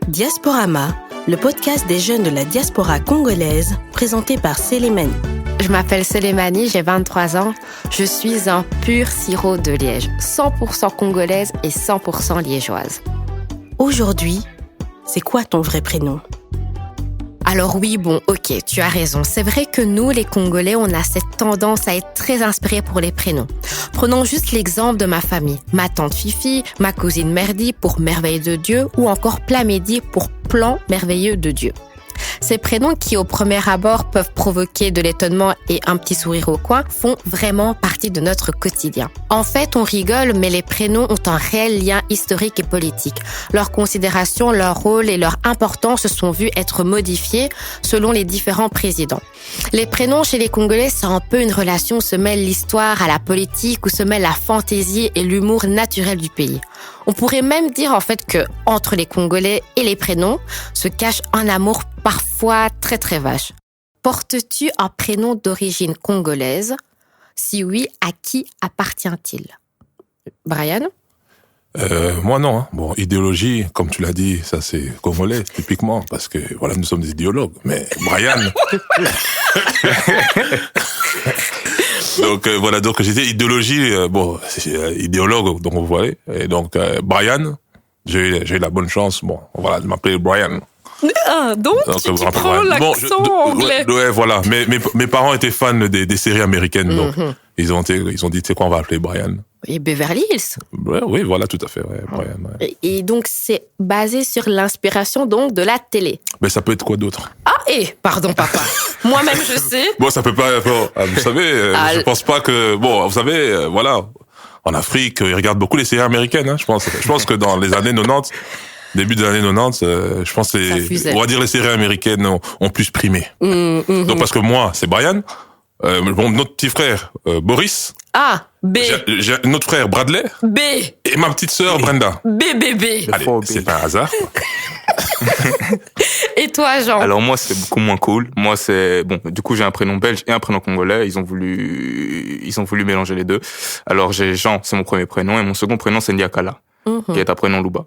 Diasporama, le podcast des jeunes de la diaspora congolaise, présenté par Célémanie. Je m'appelle Célémanie, j'ai 23 ans. Je suis un pur sirop de Liège, 100% congolaise et 100% liégeoise. Aujourd'hui, c'est quoi ton vrai prénom ? Alors oui, ok, tu as raison. C'est vrai que nous, les Congolais, on a cette tendance à être très inspirés pour les prénoms. Prenons juste l'exemple de ma famille. Ma tante Fifi, ma cousine Merdi pour Merveille de Dieu ou encore Plamédi pour Plan merveilleux de Dieu. Ces prénoms qui, au premier abord, peuvent provoquer de l'étonnement et un petit sourire au coin, font vraiment partie de notre quotidien. En fait, on rigole, mais les prénoms ont un réel lien historique et politique. Leurs considérations, leur rôle et leur importance se sont vus être modifiés selon les différents présidents. Les prénoms chez les Congolais, c'est un peu une relation où se mêle l'histoire à la politique, où se mêle la fantaisie et l'humour naturel du pays. On pourrait même dire en fait que entre les Congolais et les prénoms se cache un amour parfois très très vache. Portes-tu un prénom d'origine congolaise ? Si oui, à qui appartient-il ? Brian ? Moi non. Hein. Bon, idéologie, comme tu l'as dit, ça c'est congolais typiquement parce que voilà, nous sommes des idéologues. Mais Brian. Donc voilà, donc j'étais idéologie, c'est idéologue, donc vous voyez. Et donc Brian, j'ai eu la bonne chance, de m'appeler Brian. Ah, donc tu prends l'accent anglais. Ouais, voilà. Mes parents étaient fans des séries américaines, donc ils ont dit, tu sais quoi, on va appeler Brian. Et Beverly Hills. Ouais, oui, voilà, tout à fait, ouais, Brian. Ouais. Et donc c'est basé sur l'inspiration donc de la télé. Mais ça peut être quoi d'autre ? Pardon papa. Moi-même je sais. Bon, ça peut pas. Vous savez, je pense pas que. Bon, vous savez, voilà, en Afrique, ils regardent beaucoup les séries américaines. Hein, je pense que dans les années 90. Début des années 90, je pense que on va dire les séries américaines ont plus primé. Donc parce que moi, c'est Brian, notre petit frère Boris. A, B. J'ai notre frère Bradley. B. Et ma petite sœur Brenda. B. Allez, c'est pas un hasard. Et toi, Jean ? Alors moi, c'est beaucoup moins cool. Moi, du coup, j'ai un prénom belge et un prénom congolais. Ils ont voulu mélanger les deux. Alors j'ai Jean, c'est mon premier prénom, et mon second prénom c'est Ndiakala, qui est un prénom Louba.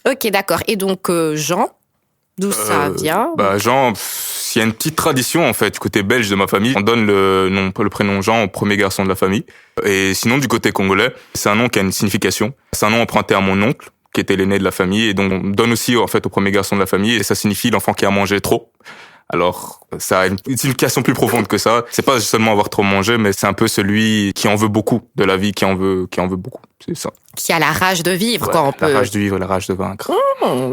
Ok, d'accord. Et donc, Jean, d'où ça vient ? Jean, il y a une petite tradition, en fait, du côté belge de ma famille. On donne le prénom Jean au premier garçon de la famille. Et sinon, du côté congolais, c'est un nom qui a une signification. C'est un nom emprunté à mon oncle, qui était l'aîné de la famille. Et donc, on donne aussi, en fait, au premier garçon de la famille. Et ça signifie l'enfant qui a mangé trop. Alors, ça a une signification plus profonde que ça. C'est pas seulement avoir trop mangé, mais c'est un peu celui qui en veut beaucoup de la vie, qui en veut beaucoup. C'est ça. Qui a la rage de vivre, quoi, on peut. La rage de vivre, la rage de vaincre.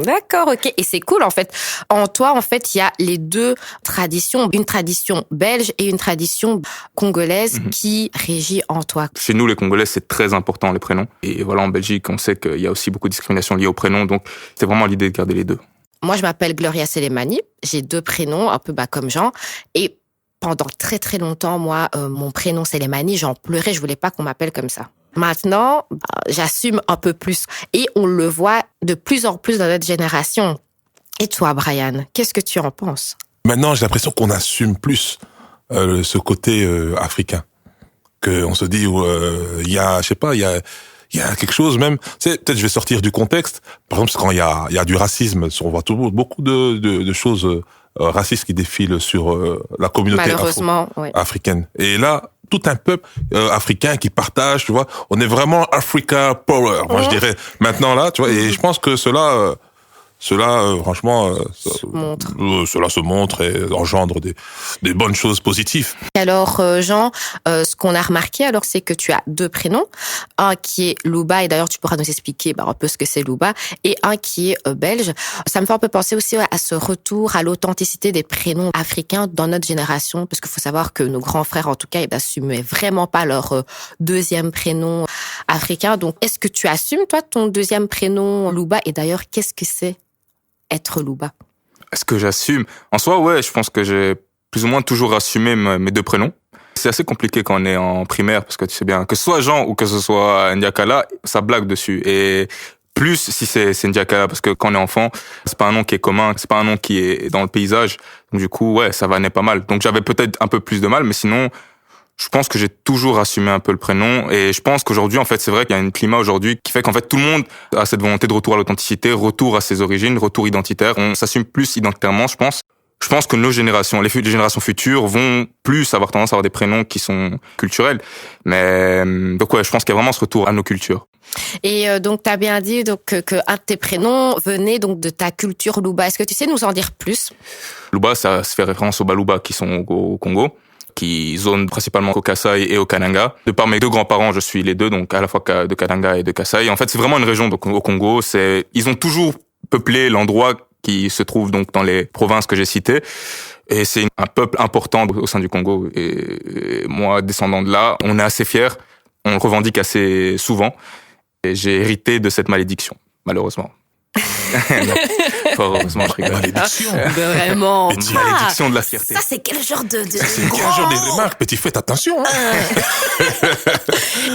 D'accord, ok. Et c'est cool, en fait. En toi, en fait, il y a les deux traditions. Une tradition belge et une tradition congolaise qui régit en toi. Chez nous, les Congolais, c'est très important, les prénoms. Et voilà, en Belgique, on sait qu'il y a aussi beaucoup de discrimination liée aux prénoms. Donc, c'est vraiment l'idée de garder les deux. Moi, je m'appelle Gloria Célémanie. J'ai deux prénoms, un peu comme Jean. Et pendant très, très longtemps, moi, mon prénom Célémanie, j'en pleurais. Je voulais pas qu'on m'appelle comme ça. Maintenant, j'assume un peu plus. Et on le voit de plus en plus dans notre génération. Et toi, Brian, qu'est-ce que tu en penses ? Maintenant, j'ai l'impression qu'on assume plus ce côté africain. Qu'on se dit, il y a, je sais pas, il y a quelque chose même, peut-être je vais sortir du contexte. Par exemple, quand il y a du racisme, on voit beaucoup de choses racistes qui défilent sur la communauté africaine. Et là, tout un peuple africain qui partage, tu vois, on est vraiment Africa Power. Moi, je dirais maintenant là, tu vois, et je pense que cela, franchement, cela se montre et engendre des bonnes choses positives. Alors, Jean, ce qu'on a remarqué, alors, c'est que tu as deux prénoms. Un qui est Louba, et d'ailleurs, tu pourras nous expliquer un peu ce que c'est Louba, et un qui est belge. Ça me fait un peu penser aussi à ce retour à l'authenticité des prénoms africains dans notre génération, parce qu'il faut savoir que nos grands frères, en tout cas, ils n'assumaient vraiment pas leur deuxième prénom africain. Donc, est-ce que tu assumes, toi, ton deuxième prénom Louba? Et d'ailleurs, qu'est-ce que c'est être Louba? Est-ce que j'assume? En soi, ouais, je pense que j'ai plus ou moins toujours assumé mes deux prénoms. C'est assez compliqué quand on est en primaire, parce que tu sais bien, que ce soit Jean ou que ce soit Ndiakala, ça blague dessus. Et plus si c'est Ndiakala, parce que quand on est enfant, c'est pas un nom qui est commun, c'est pas un nom qui est dans le paysage. Donc du coup, ouais, ça vanait pas mal. Donc j'avais peut-être un peu plus de mal, mais sinon, je pense que j'ai toujours assumé un peu le prénom et je pense qu'aujourd'hui, en fait, c'est vrai qu'il y a un climat aujourd'hui qui fait qu'en fait, tout le monde a cette volonté de retour à l'authenticité, retour à ses origines, retour identitaire. On s'assume plus identitairement, je pense. Je pense que nos générations, les générations futures vont plus avoir tendance à avoir des prénoms qui sont culturels. Mais, donc ouais, je pense qu'il y a vraiment ce retour à nos cultures. Et donc, t'as bien dit donc que un de tes prénoms venait donc de ta culture Luba. Est-ce que tu sais nous en dire plus? Luba, ça se fait référence aux Baluba qui sont au Congo, qui zonent principalement au Kasaï et au Kananga. De par mes deux grands-parents, je suis les deux, donc à la fois de Kananga et de Kasaï. En fait, c'est vraiment une région donc au Congo. Ils ont toujours peuplé l'endroit qui se trouve donc dans les provinces que j'ai citées. Et c'est un peuple important au sein du Congo. Et moi, descendant de là, on est assez fiers. On le revendique assez souvent. Et j'ai hérité de cette malédiction, malheureusement. Fort heureusement, je rigole. Malédiction. Vraiment. Petit. Malédiction de la fierté. Ça, c'est quel genre de... C'est quel genre de remarque, petit, faites attention.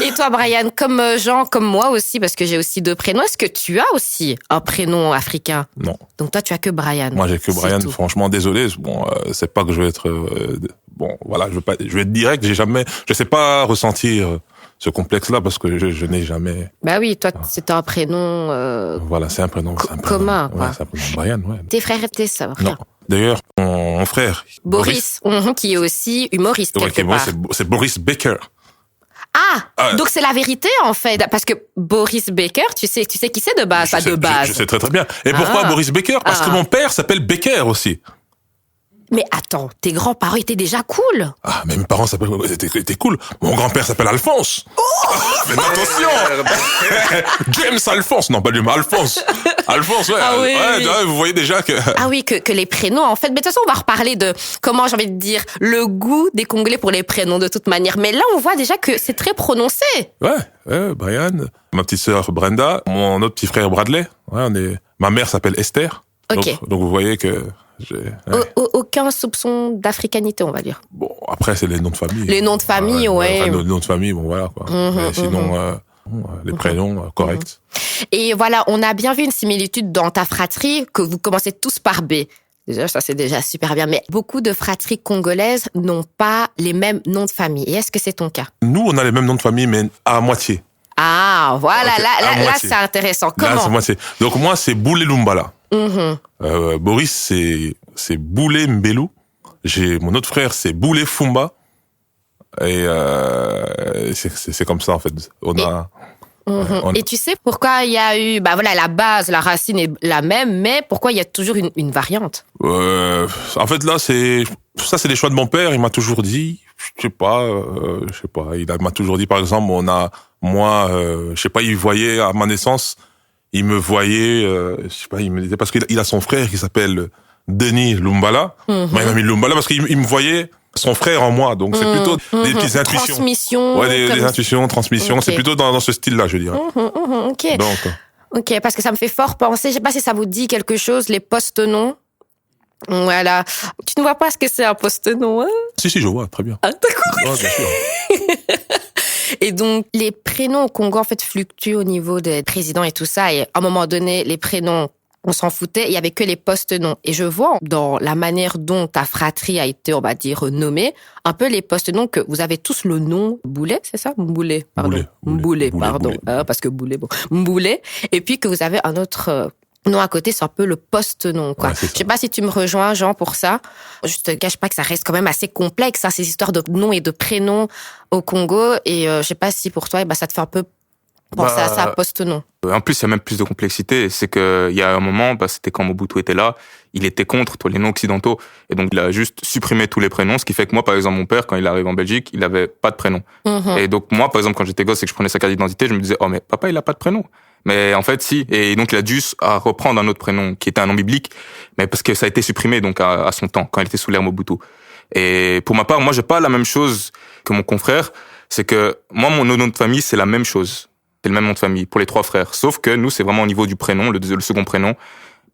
Et toi, Brian, comme Jean, comme moi aussi, parce que j'ai aussi 2 prénoms, est-ce que tu as aussi un prénom africain? Non. Donc toi, tu as que Brian. Moi, j'ai que Brian. Franchement, désolé. Bon, c'est pas que je vais être, bon, voilà, je vais être direct. Je sais pas ressentir ce complexe-là parce que je n'ai jamais. Bah oui, toi, c'est un prénom. Voilà, c'est un prénom. Commun, Ouais, quoi. c'est un prénom Brian, ouais. Tes frères et tes sœurs. Non. D'ailleurs, mon frère. Boris, qui est aussi humoriste Ouais, quelque part. c'est Boris Baker. Ah, donc c'est la vérité en fait, parce que Boris Baker, tu sais qui c'est de base, pas de base. Je sais très très bien. Et pourquoi Boris Baker? Parce que mon père s'appelle Baker aussi. Mais attends, tes grands-parents étaient déjà cool. Ah, mais mes parents étaient cool. Mon grand-père s'appelle Alphonse. Oh faites attention. James Alphonse. Non, pas lui, mais Alphonse. Alphonse, ouais. Ah oui, ouais, oui. ouais, vous voyez déjà que... Ah oui, que les prénoms, en fait. Mais de toute façon, on va reparler de comment, j'ai envie de dire, le goût des Congolais pour les prénoms de toute manière. Mais là, on voit déjà que c'est très prononcé. Ouais, Brian. Ma petite sœur Brenda. Mon autre petit frère Bradley. Ouais, ma mère s'appelle Esther. Ok. Donc vous voyez que... Aucun soupçon d'africanité, on va dire. Bon, après, c'est les noms de famille. Les noms de famille, ouais. Enfin, nos noms de famille, bon, voilà, quoi. Sinon, les prénoms, corrects. Et voilà, on a bien vu une similitude dans ta fratrie, que vous commencez tous par B. Déjà, ça, c'est déjà super bien. Mais beaucoup de fratries congolaises n'ont pas les mêmes noms de famille. Et est-ce que c'est ton cas? Nous, on a les mêmes noms de famille, mais à moitié. Ah, voilà, Okay, là, c'est intéressant. Comment? Là, c'est moitié. Donc, moi, c'est Boulé Lumbala. Boris, c'est Boulé Mbelou. Mon autre frère, c'est Boulé Fumba. Et c'est comme ça, en fait. Et tu sais pourquoi il y a eu, la base, la racine est la même, mais pourquoi il y a toujours une variante? En fait, là, c'est des choix de mon père. Il m'a toujours dit, je sais pas. Il m'a toujours dit, par exemple, il voyait à ma naissance, il me voyait, il me disait, parce qu'il a son frère qui s'appelle Denis Lumbala. Moi, il m'a mis Lumbala parce qu'il me voyait son frère en moi. Donc, c'est plutôt des petites intuitions. Transmission. Ouais, des intuitions, transmission. Okay. C'est plutôt dans ce style-là, je dirais. Ok. Donc. Ok, parce que ça me fait fort penser, je sais pas si ça vous dit quelque chose, les post-noms. Voilà. Tu ne vois pas ce que c'est un post-nom, hein? Si, je vois, très bien. Ah, d'accord. Ouais, bien sûr. Et donc, les prénoms au Congo, en fait, fluctuent au niveau des présidents et tout ça. Et à un moment donné, les prénoms, on s'en foutait. Il y avait que les post-noms. Et je vois dans la manière dont ta fratrie a été, on va dire, nommée, un peu les post-noms que vous avez tous le nom Boulet, c'est ça? Mboulet, pardon. Mboulet, pardon. Mboulet. Parce que Boulet, bon. Mboulet. Et puis que vous avez un autre nom à côté, c'est un peu le post-nom, quoi. Ouais, je sais pas si tu me rejoins, Jean, pour ça. Je te cache pas que ça reste quand même assez complexe, hein, ces histoires de noms et de prénoms au Congo. Et je sais pas si pour toi, ça te fait un peu penser à ça, post-nom. En plus, il y a même plus de complexité. C'est que il y a un moment, c'était quand Mobutu était là, il était contre tous les noms occidentaux. Et donc, il a juste supprimé tous les prénoms, ce qui fait que moi, par exemple, mon père, quand il arrive en Belgique, il avait pas de prénom. Et donc, moi, par exemple, quand j'étais gosse et que je prenais sa carte d'identité, je me disais, oh, mais papa, il a pas de prénom. Mais en fait, si. Et donc, il a dû reprendre un autre prénom, qui était un nom biblique, mais parce que ça a été supprimé, donc, à son temps, quand il était sous l'ère Mobutu. Et pour ma part, moi, j'ai pas la même chose que mon confrère. C'est que, moi, mon nom de famille, c'est la même chose. C'est le même nom de famille pour les 3 frères. Sauf que nous, c'est vraiment au niveau du prénom, le second prénom,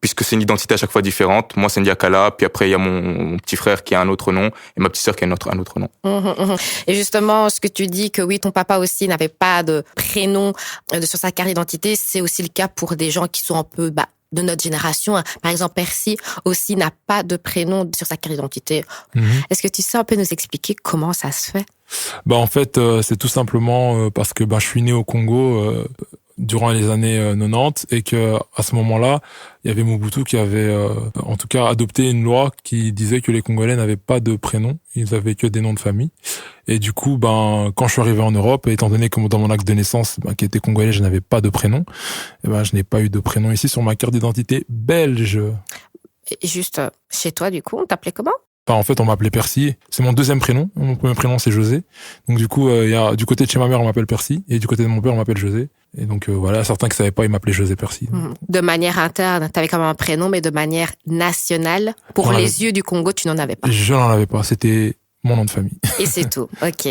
puisque c'est une identité à chaque fois différente. Moi, c'est Ndiakala, puis après, il y a mon petit frère qui a un autre nom, et ma petite sœur qui a un autre nom. Et justement, ce que tu dis que oui, ton papa aussi n'avait pas de prénom sur sa carte d'identité, c'est aussi le cas pour des gens qui sont un peu, de notre génération. Par exemple, Percy aussi n'a pas de prénom sur sa carte d'identité. Est-ce que tu sais un peu nous expliquer comment ça se fait? En fait, c'est tout simplement parce que je suis né au Congo durant les années 90 et que à ce moment-là, il y avait Mobutu qui avait en tout cas adopté une loi qui disait que les Congolais n'avaient pas de prénom, ils avaient que des noms de famille. Et du coup, quand je suis arrivé en Europe, étant donné que dans mon acte de naissance, qui était congolais, je n'avais pas de prénom, je n'ai pas eu de prénom ici sur ma carte d'identité belge. Et juste chez toi, du coup, on t'appelait comment? En fait, on m'appelait Percy. C'est mon deuxième prénom. Mon premier prénom, c'est José. Donc, du coup, du côté de chez ma mère, on m'appelle Percy. Et du côté de mon père, on m'appelle José. Et donc, voilà, certains qui savaient pas, ils m'appelaient José Percy. De manière interne, t'avais quand même un prénom, mais de manière nationale, pour les yeux du Congo, tu n'en avais pas. Je n'en avais pas. C'était mon nom de famille. Et c'est tout. Ok.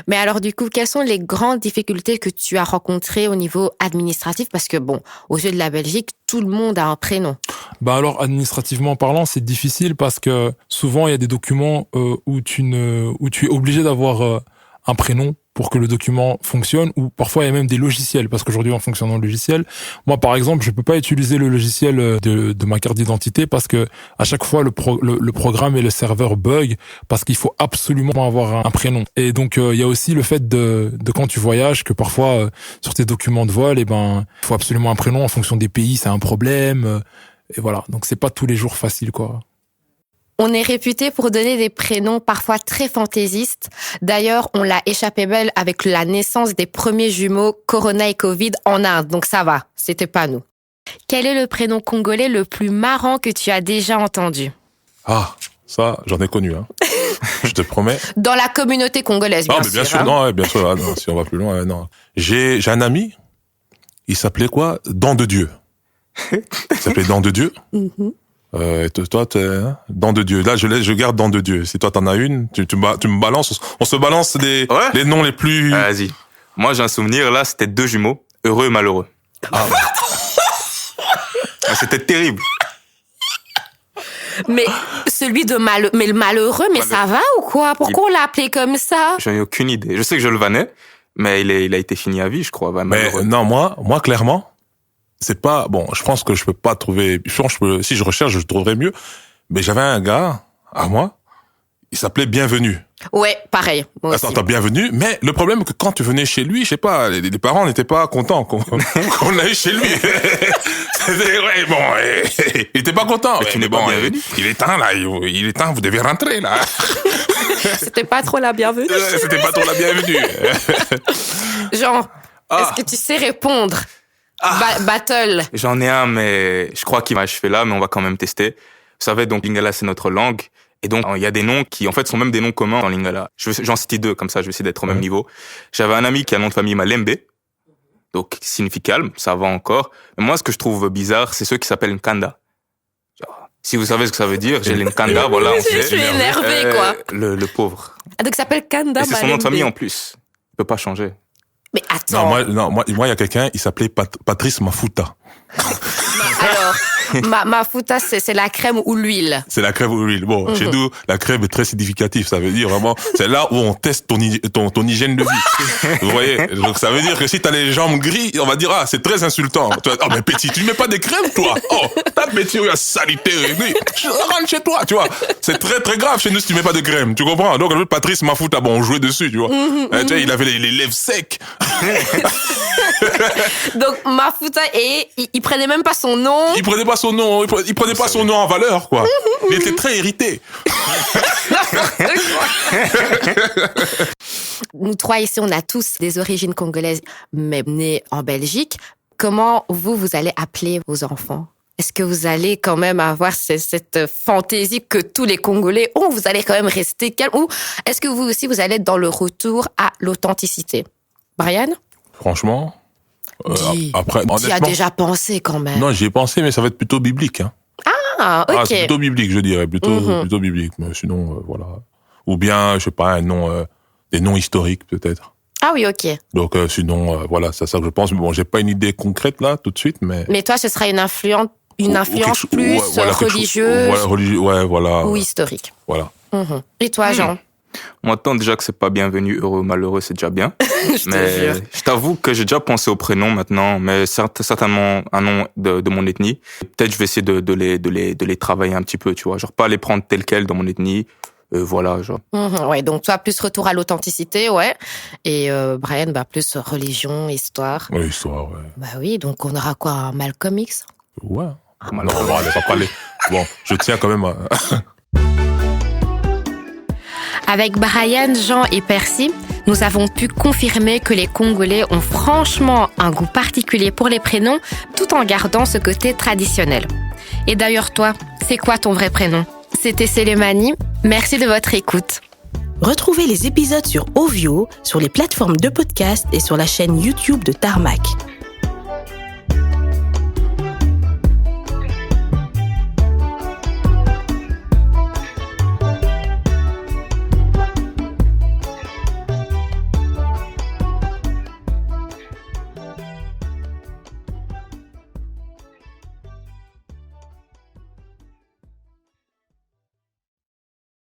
Mais alors, du coup, quelles sont les grandes difficultés que tu as rencontrées au niveau administratif? Parce que aux yeux de la Belgique, tout le monde a un prénom. Alors, administrativement parlant, c'est difficile parce que souvent, il y a des documents où tu es obligé d'avoir un prénom pour que le document fonctionne, ou parfois il y a même des logiciels, parce qu'aujourd'hui on fonctionne en logiciel. Moi par exemple, je peux pas utiliser le logiciel de ma carte d'identité parce que à chaque fois le programme et le serveur bug parce qu'il faut absolument avoir un prénom. Et donc il y a aussi le fait de quand tu voyages que parfois sur tes documents de vol, il faut absolument un prénom en fonction des pays, c'est un problème. Et voilà, donc c'est pas tous les jours facile quoi. On est réputé pour donner des prénoms parfois très fantaisistes. D'ailleurs, on l'a échappé belle avec la naissance des premiers jumeaux Corona et Covid en Inde. Donc ça va, c'était pas nous. Quel est le prénom congolais le plus marrant que tu as déjà entendu? Ah, ça, j'en ai connu, hein. Je te promets. Dans la communauté congolaise, bien sûr. Ah, mais bien sûr, non, bien sûr, non, si on va plus loin, non. J'ai un ami, il s'appelait quoi? Dent de Dieu. Il s'appelait Dent de Dieu. Toi, Dent de Dieu. Là, je garde Dent de Dieu. Si toi t'en as une, tu me balances. On se balance les noms les plus. Vas-y. Moi, j'ai un souvenir. Là, c'était 2 jumeaux, heureux et malheureux. C'était terrible. Mais celui de le malheureux, mais ça va ou quoi? Pourquoi on l'a appelé comme ça? J'en ai aucune idée. Je sais que je le vannais, mais il a été fini à vie, je crois. Mais non, moi, clairement. C'est pas je pense que je peux pas trouver. Si je recherche, je trouverai mieux. Mais j'avais un gars à moi, il s'appelait Bienvenu. Ouais, pareil. Moi aussi. Attends, Bienvenu. Mais le problème que quand tu venais chez lui, je sais pas, les parents n'étaient pas contents qu'on aille chez lui. Il était pas content. Mais tu n'es pas bienvenu. Il est temps là, il est temps, vous devez rentrer là. C'était pas trop la bienvenue. C'était pas trop la bienvenue. Genre, est-ce que tu sais répondre? Battle. J'en ai un, mais je crois qu'il va achever là, mais on va quand même tester. Vous savez, donc Lingala, c'est notre langue. Et donc, il y a des noms qui, en fait, sont même des noms communs dans Lingala. J'en cite 2, comme ça, je vais essayer d'être au même niveau. J'avais un ami qui a un nom de famille Malembe. Donc, qui signifie calme, ça va encore. Mais moi, ce que je trouve bizarre, c'est ceux qui s'appellent Nkanda. Genre, si vous savez ce que ça veut dire, j'ai l'Nkanda, voilà. Je suis énervé, quoi. Le pauvre. Donc, il s'appelle Kanda. Et c'est son nom de famille en plus. Il peut pas changer. Mais attends. Moi, il y a quelqu'un, il s'appelait Patrice Mafuta. Alors, Mafuta, c'est la crème ou l'huile. C'est la crème ou l'huile. Bon, chez nous, la crème est très significative. Ça veut dire vraiment, c'est là où on teste ton hygiène de vie. Vous voyez? Donc, ça veut dire que si t'as les jambes gris, on va dire, c'est très insultant. Mais petit, tu mets pas des crèmes, toi? Ta petit, la salité, rentre chez toi, tu vois. C'est très, très grave chez nous si tu mets pas de crème. Tu comprends? Donc, Patrice Mafuta, on jouait dessus, tu vois. Tu vois, il avait les lèvres secs. Donc, Mafuta, il prenait même pas son nom. Il prenait pas son nom, il prenait pas son nom en valeur, quoi. Il était très irrité. Nous 3 ici, on a tous des origines congolaises, mais nés en Belgique. Comment vous allez appeler vos enfants? Est-ce que vous allez quand même avoir cette fantaisie que tous les Congolais ont? Vous allez quand même rester calme? Ou est-ce que vous aussi, vous allez être dans le retour à l'authenticité? Brian? Franchement, après, honnêtement, tu y as déjà pensé quand même. Non, j'y ai pensé, mais ça va être plutôt biblique, hein. Ah, ok. C'est plutôt biblique, je dirais, plutôt biblique. Mais sinon, voilà. Ou bien, je sais pas, un nom, des noms historiques peut-être. Ah oui, ok. Donc sinon, voilà, c'est ça que je pense. Mais bon, j'ai pas une idée concrète là tout de suite, mais. Mais toi, ce sera une influence plus religieuse. Voilà. Ou historique. Voilà. Et toi, Jean? Moi, tant déjà que c'est pas bienvenu, heureux, malheureux, c'est déjà bien. Mais je t'avoue que j'ai déjà pensé au prénom maintenant, mais certainement un nom de mon ethnie. Peut-être je vais essayer de les travailler un petit peu, tu vois. Genre pas les prendre tel quel dans mon ethnie, voilà, genre. Ouais, donc toi, plus retour à l'authenticité, ouais. Et Brian, plus religion, histoire. Oui, histoire, ouais. Bah oui, donc on aura quoi, un Malcolm X? Ouais. Non, on va pas parler. Bon, je tiens quand même à... Avec Brian, Jean et Percy, nous avons pu confirmer que les Congolais ont franchement un goût particulier pour les prénoms, tout en gardant ce côté traditionnel. Et d'ailleurs, toi, c'est quoi ton vrai prénom? C'était Célémanie. Merci de votre écoute. Retrouvez les épisodes sur Ovio, sur les plateformes de podcast et sur la chaîne YouTube de Tarmac.